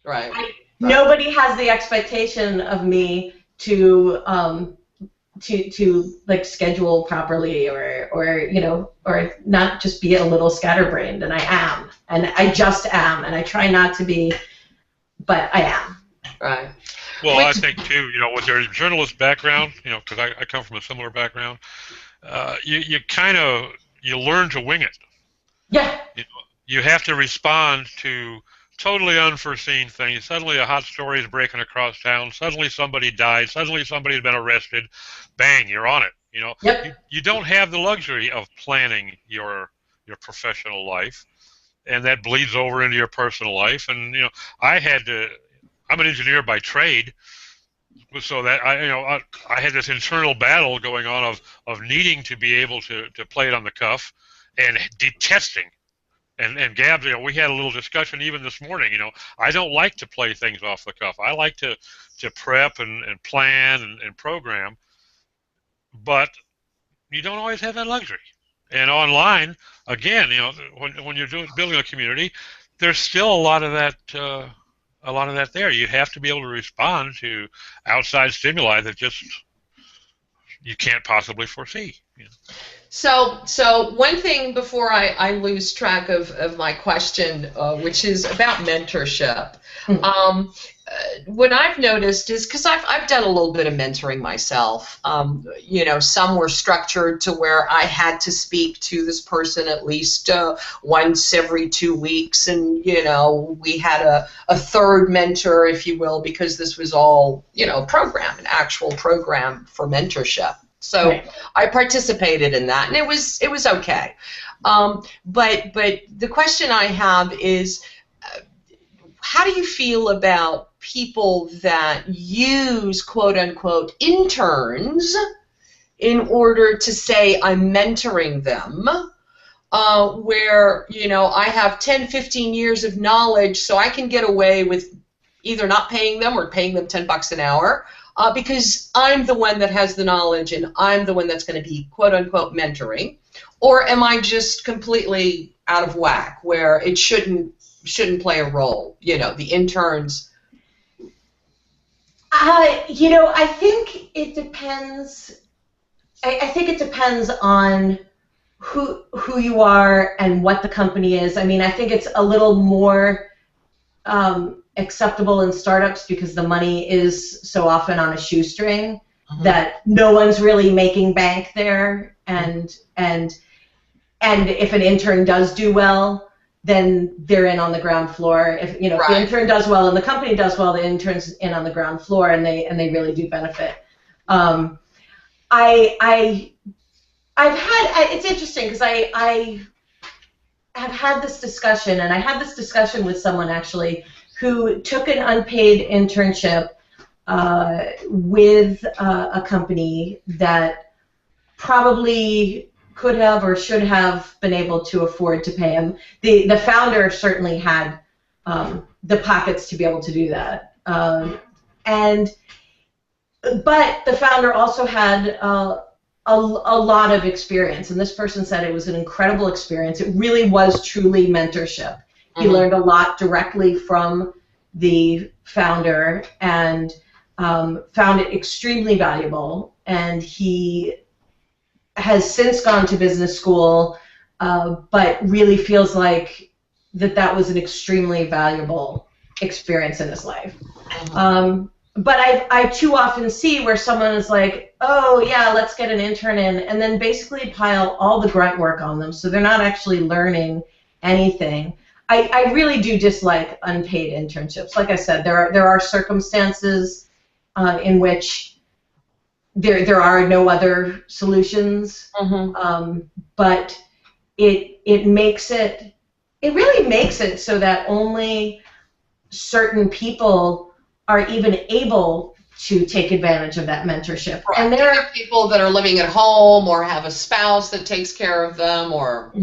Right. Nobody has the expectation of me to like schedule properly or not just be a little scatterbrained, and I am, and I just am, and I try not to be, but I am. Right. Well, I think too, with your journalist background, because I come from a similar background, you learn to wing it. Yeah. You have to respond to totally unforeseen things. Suddenly a hot story is breaking across town. Suddenly somebody died. Suddenly somebody's been arrested. Bang, you're on it. Yep. You don't have the luxury of planning your professional life, and that bleeds over into your personal life. And I'm an engineer by trade, so that I had this internal battle going on of needing to be able to play it on the cuff and detesting. And Gab, we had a little discussion even this morning. I don't like to play things off the cuff. I like to prep and plan and program, but you don't always have that luxury. And online, again, when you're building a community, there's still a lot of that there. You have to be able to respond to outside stimuli that just you can't possibly foresee. So one thing before I lose track of my question, which is about mentorship. What I've noticed is, because I've done a little bit of mentoring myself, some were structured to where I had to speak to this person at least once every 2 weeks, and we had a third mentor, if you will, because this was all an actual program for mentorship. So right. I participated in that, and it was okay. But the question I have is, how do you feel about people that use quote unquote interns in order to say I'm mentoring them, where I have 10, 15 years of knowledge, so I can get away with either not paying them or paying them $10 an hour. Because I'm the one that has the knowledge and I'm the one that's going to be quote-unquote mentoring, or am I just completely out of whack where it shouldn't play a role? The interns. I think it depends. I think it depends on who you are and what the company is. I mean, I think it's a little more acceptable in startups because the money is so often on a shoestring that no one's really making bank there, and if an intern does do well, then they're in on the ground floor. If if the intern does well and the company does well, the intern's in on the ground floor, and they really do benefit. It's interesting because I have had this discussion, and I had this discussion with someone actually who took an unpaid internship with a company that probably could have or should have been able to afford to pay him. The founder certainly had the pockets to be able to do that, but the founder also had a lot of experience, and this person said it was an incredible experience. It really was truly mentorship. He learned a lot directly from the founder and found it extremely valuable. And he has since gone to business school, but really feels like that was an extremely valuable experience in his life. But I too often see where someone is like, oh yeah, let's get an intern in, and then basically pile all the grunt work on them, so they're not actually learning anything. I really do dislike unpaid internships. Like I said, there are circumstances in which there are no other solutions, but it really makes it so that only certain people are even able to take advantage of that mentorship. Right. And there are people that are living at home or have a spouse that takes care of them, or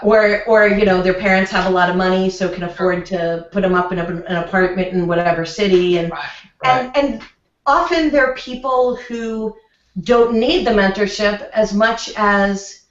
or their parents have a lot of money, so can afford to put them up in an apartment in whatever city, and and often there are people who don't need the mentorship as much as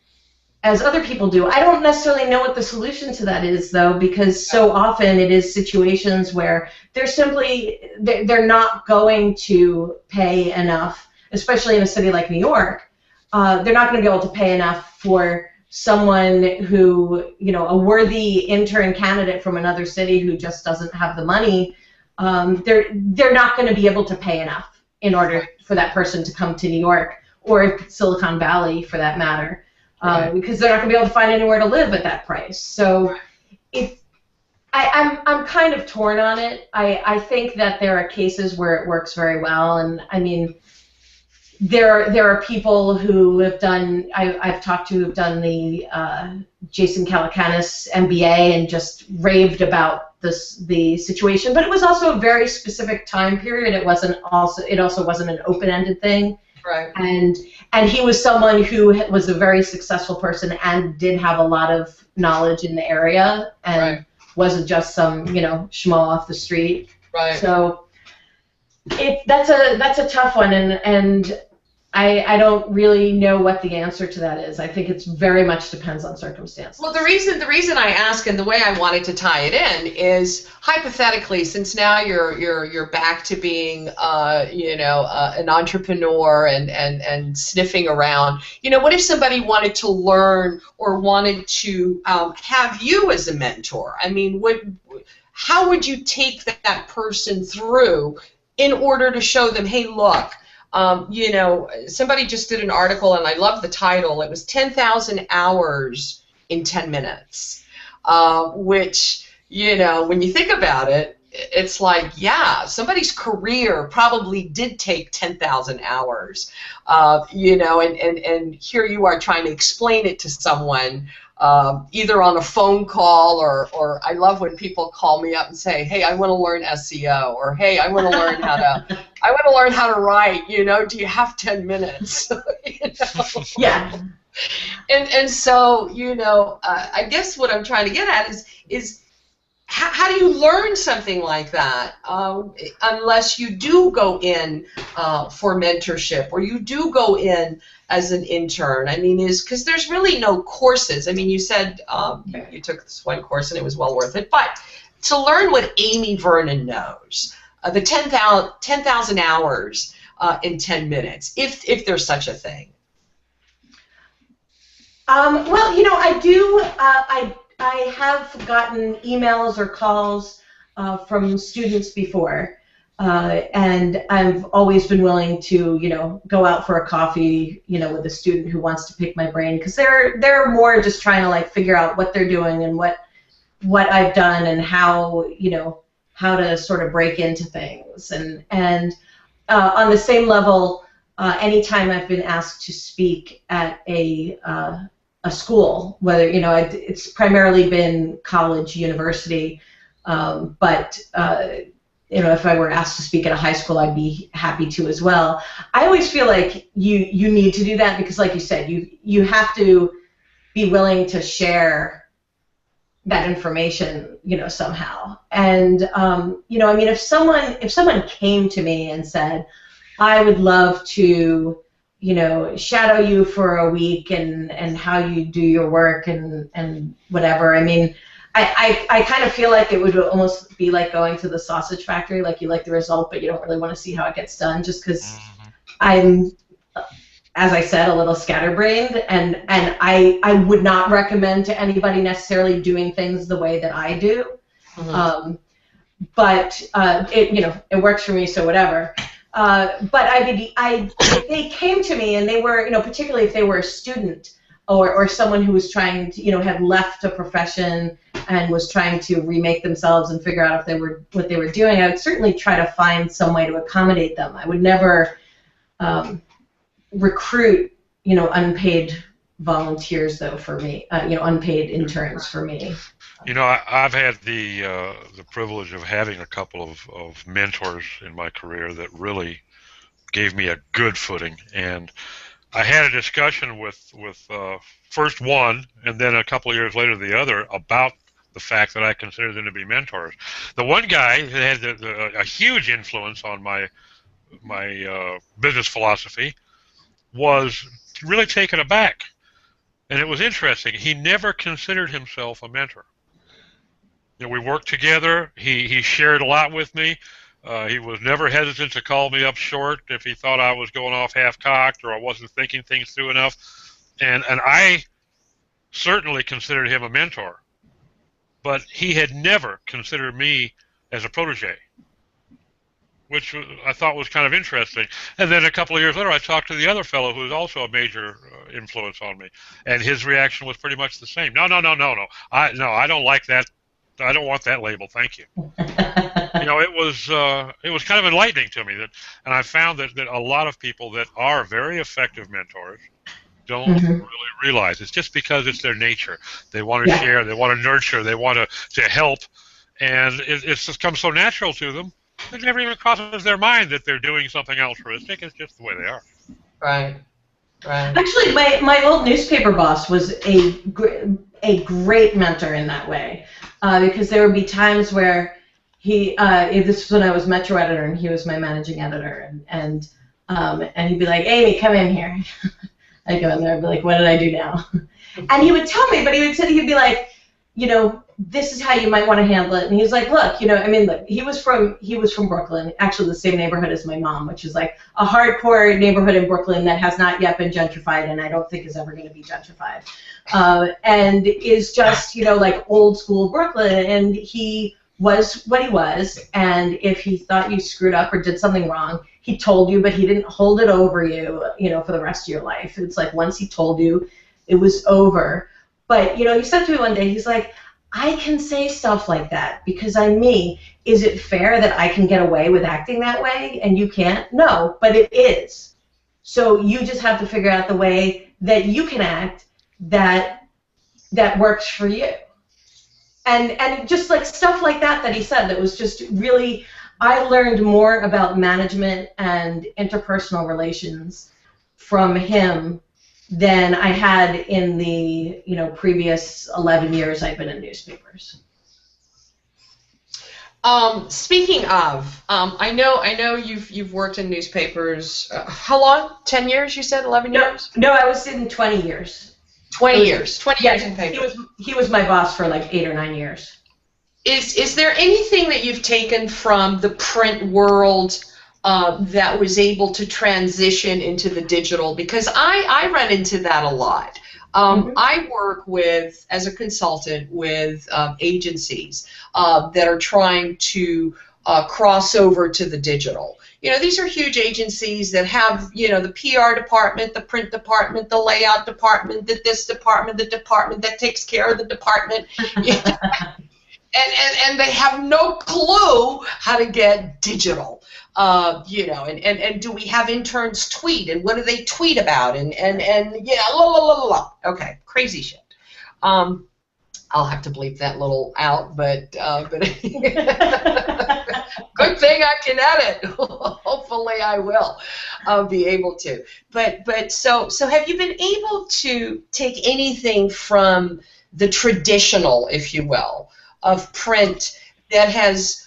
as other people do. I don't necessarily know what the solution to that is, though, because so often it is situations where they're not going to pay enough, especially in a city like New York. They're not going to be able to pay enough for someone who, a worthy intern candidate from another city who just doesn't have the money. They're not going to be able to pay enough in order for that person to come to New York or Silicon Valley, for that matter. Because they're not going to be able to find anywhere to live at that price. So I'm kind of torn on it. I think that there are cases where it works very well, and I mean, there are people who have done, I've talked to who have done the Jason Calacanis MBA and just raved about the situation, but it was also a very specific time period. It also wasn't an open-ended thing. Right. And he was someone who was a very successful person and did have a lot of knowledge in the area and wasn't just some, schmo off the street. Right. So that's a tough one, and I don't really know what the answer to that is. I think it's very much depends on circumstances. Well, the reason I ask, and the way I wanted to tie it in, is hypothetically, since now you're back to being an entrepreneur and sniffing around. What if somebody wanted to learn or wanted to have you as a mentor? I mean, how would you take that person through in order to show them, hey, look. Somebody just did an article, and I love the title. It was 10,000 hours in 10 minutes, which, when you think about it, it's like, yeah, somebody's career probably did take 10,000 hours, and here you are trying to explain it to someone, either on a phone call or I love when people call me up and say, hey, I want to learn SEO, or hey, I want to learn how to write, do you have 10 minutes? Yeah. And so, I guess what I'm trying to get at is how do you learn something like that unless you do go in for mentorship or you do go in as an intern? I mean, because there's really no courses. I mean, you said you took this one course and it was well worth it, but to learn what Amy Vernon knows, the 10,000 hours in 10 minutes, if there's such a thing. Well, I do. I have gotten emails or calls from students before, and I've always been willing to, go out for a coffee, with a student who wants to pick my brain, because they're more just trying to figure out what they're doing and what I've done and how to sort of break into things, and on the same level, anytime I've been asked to speak at a school, whether it's primarily been college, university, but if I were asked to speak at a high school, I'd be happy to as well. I always feel like you need to do that because, like you said, you have to be willing to share that information, somehow. And I mean, if someone came to me and said, I would love to shadow you for a week and how you do your work and whatever. I mean, I kind of feel like it would almost be like going to the sausage factory, like you like the result, but you don't really want to see how it gets done, just because I'm, as I said, a little scatterbrained, and I would not recommend to anybody necessarily doing things the way that I do. Mm-hmm. But it works for me, so whatever. But if they came to me and they were, particularly if they were a student or someone who was trying to, had left a profession and was trying to remake themselves and figure out what they were doing, I would certainly try to find some way to accommodate them. I would never recruit, unpaid volunteers, though, for me, unpaid interns for me. I've had the privilege of having a couple of mentors in my career that really gave me a good footing, and I had a discussion with first one, and then a couple of years later the other, about the fact that I consider them to be mentors. The one guy who had a huge influence on my business philosophy was really taken aback And it was interesting. He never considered himself a mentor. We worked together. He shared a lot with me. He was never hesitant to call me up short if he thought I was going off half-cocked or I wasn't thinking things through enough. And I certainly considered him a mentor, but he had never considered me as a protege, which I thought was kind of interesting. And then a couple of years later, I talked to the other fellow who was also a major influence on me, and his reaction was pretty much the same. No, no, no, no, no. I don't like that. I don't want that label. Thank you. It was kind of enlightening to me and I found that a lot of people that are very effective mentors don't really realize it's just because it's their nature. They want to share, they want to nurture, they want to help, and it's just come so natural to them. It never even crosses their mind that they're doing something altruistic. It's just the way they are. Right. Right. Actually, my old newspaper boss was a great mentor in that way, because there would be times where this was when I was Metro editor and he was my managing editor, and he'd be like, Amy, come in here. I'd go in there and be like, what did I do now? And he would tell me, but he'd be like, this is how you might want to handle it. And he's like, look, look, he was from Brooklyn, actually the same neighborhood as my mom, which is like a hardcore neighborhood in Brooklyn that has not yet been gentrified, and I don't think is ever going to be gentrified, and is just, like old school Brooklyn. And he was what he was, and if he thought you screwed up or did something wrong, he told you, but he didn't hold it over you, for the rest of your life. It's like once he told you, it was over. But, he said to me one day, he's like, I can say stuff like that because I'm me. Is it fair that I can get away with acting that way and you can't? No, but it is. So you just have to figure out the way that you can act that works for you. And just like stuff like that he said, that was just really, I learned more about management and interpersonal relations from him than I had in the previous 11 years I've been in newspapers. Speaking of, I know you've worked in newspapers. How long? 10 years? You said 11 years? No, I was in 20 years. 20 years. 20 years in paper. He was my boss for like 8 or 9 years. Is there anything that you've taken from the print world that was able to transition into the digital? Because I run into that a lot. I work as a consultant with agencies that are trying to cross over to the digital. These are huge agencies that have, the PR department, the print department, the layout department, the department that takes care of the department. And they have no clue how to get digital. And do we have interns tweet, and what do they tweet about, and okay, crazy shit. I'll have to bleep that little out, but good thing I can edit. Hopefully I will be able to. But so have you been able to take anything from the traditional, if you will, of print that has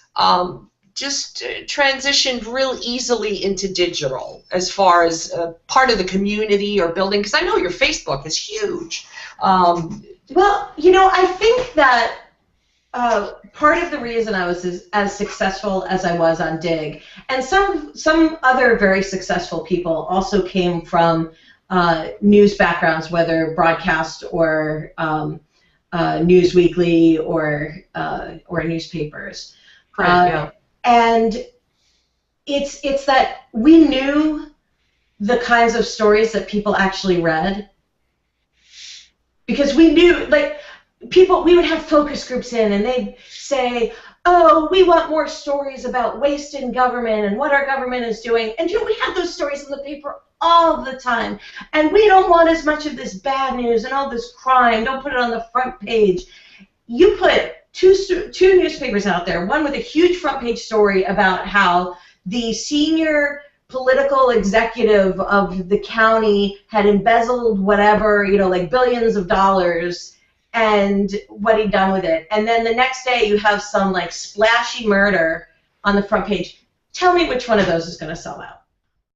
just transitioned real easily into digital as far as part of the community or building? Because I know your Facebook is huge. Well, I think that part of the reason I was as successful as I was on Dig, and some other very successful people also came from news backgrounds, whether broadcast or News Weekly or newspapers. Right, yeah. And it's that we knew the kinds of stories that people actually read, because we knew, like, we would have focus groups in, and they'd say, oh, we want more stories about waste in government and what our government is doing. And we have those stories in the paper all the time. And we don't want as much of this bad news and all this crime. Don't put it on the front page. You put two newspapers out there, one with a huge front page story about how the senior political executive of the county had embezzled whatever, like billions of dollars, and what he'd done with it. And then the next day you have some like splashy murder on the front page. Tell me which one of those is going to sell out.